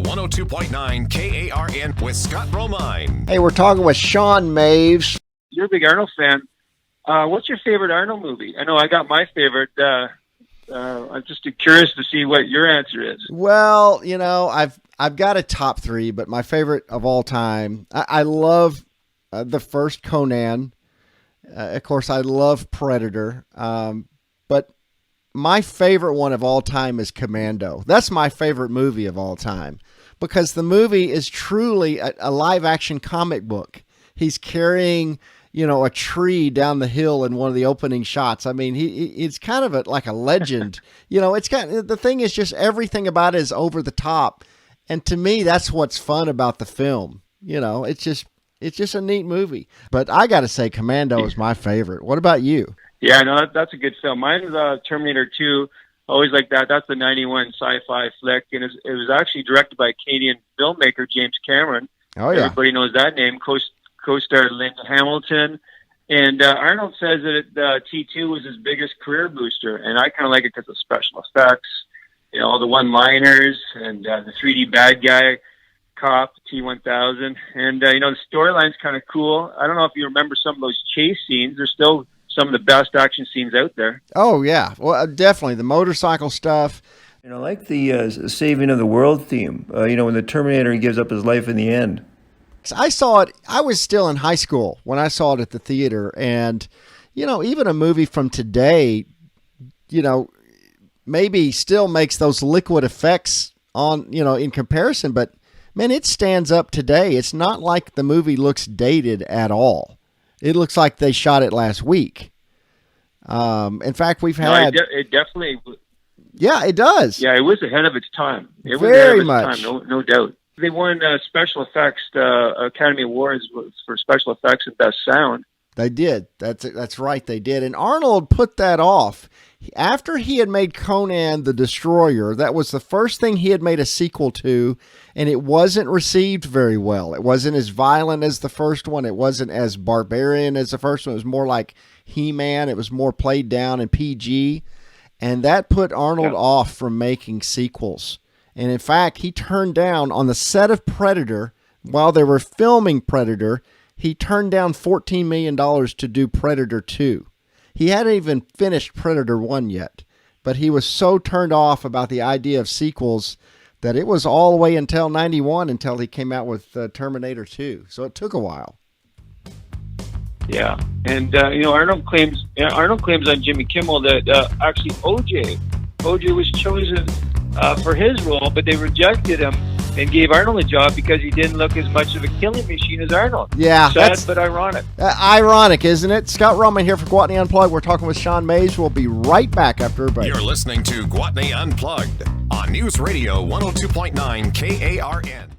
102.9 KARN with Scott Romine. Hey, we're talking with Shawn Maves. You're a big Arnold fan. What's your favorite Arnold movie? I know I got my favorite. I'm just curious to see what your answer is. Well, you know, I've got a top three, but my favorite of all time, I love the first Conan. Of course, I love Predator. But my favorite one of all time is Commando. That's my favorite movie of all time because the movie is truly a live-action comic book. He's carrying, you know, a tree down the hill in one of the opening shots. I mean, it's kind of like a legend. You know, the thing is just everything about it is over the top. And to me, that's what's fun about the film. You know, it's just a neat movie. But I got to say Commando is my favorite. What about you? Yeah, no, that's a good film. Mine is Terminator 2. Always like that. That's the 91 sci-fi flick. And it was actually directed by Canadian filmmaker James Cameron. Oh, yeah. Everybody knows that name. Co-starred Linda Hamilton. And Arnold says that T2 was his biggest career booster. And I kind of like it because of special effects, you know, all the one-liners and the 3D bad guy cop, T-1000. And, you know, the storyline's kind of cool. I don't know if you remember some of those chase scenes. They're still some of the best action scenes out there. Oh, yeah. Well, definitely. The motorcycle stuff. You know, I like the saving of the world theme, you know, when the Terminator gives up his life in the end. I saw it. I was still in high school when I saw it at the theater. And, you know, even a movie from today, you know, maybe still makes those liquid effects on, you know, in comparison. But, man, it stands up today. It's not like the movie looks dated at all. It looks like they shot it last week. In fact, we've had... No, it definitely... Yeah, it does. Yeah, it was ahead of its time. It was Very ahead of much. its time, no doubt. They won special effects, Academy Awards for special effects and best sound. They did. That's right, they did. And Arnold put that off. After he had made Conan the Destroyer, that was the first thing he had made a sequel to, and it wasn't received very well. It wasn't as violent as the first one. It wasn't as barbarian as the first one. It was more like He-Man. It was more played down and PG, and that put Arnold off from making sequels. And in fact, he turned down, on the set of Predator, while they were filming Predator, he turned down $14 million to do Predator 2. He hadn't even finished Predator 1 yet, but he was so turned off about the idea of sequels that it was all the way until 91 until he came out with Terminator 2. So it took a while. Yeah, and you know, Arnold claims on Jimmy Kimmel that actually OJ was chosen for his role, but they rejected him and gave Arnold a job because he didn't look as much of a killing machine as Arnold. Yeah. Sad, but ironic. Ironic, isn't it? Scott Romine here for Gwatney Unplugged. We're talking with Shawn Maves. We'll be right back after a break. You're listening to Gwatney Unplugged on Newsradio 102.9 KARN.